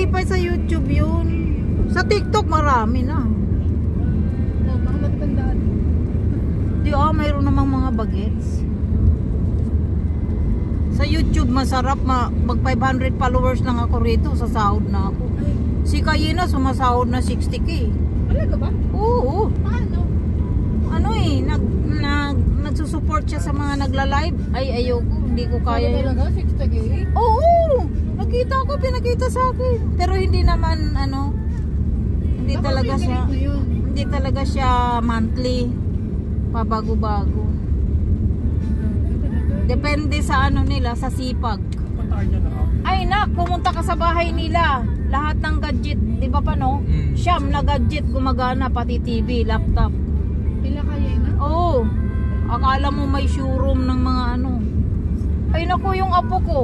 pa sa YouTube yun. Sa TikTok marami na. Oh, baka matandaan. Di mayroon namang mga bagets. Sa YouTube masarap, mag 500 followers lang ako rito, sasahod na ako. Ay, Si Kayena sumasahod na 60K. talaga ba? Oo. Paano? Ano nagsusupport siya sa mga nagla-live. Ay, ayoko, hindi ko Kaya kaya yun. talaga? 60K? Oo. Pinakita sa akin. Pero hindi naman, hindi Baka talaga may siya, ganit na yun. hindi talaga siya monthly. Pabago-bago. Depende sa nila, sa sipag. Ay nak, pumunta ka sa bahay nila. Lahat ng gadget, di ba pa no? Siyam na gadget gumagana, pati TV, laptop. Pila kaya na? Oo. Akala mo may showroom ng mga Ay naku, yung apo ko.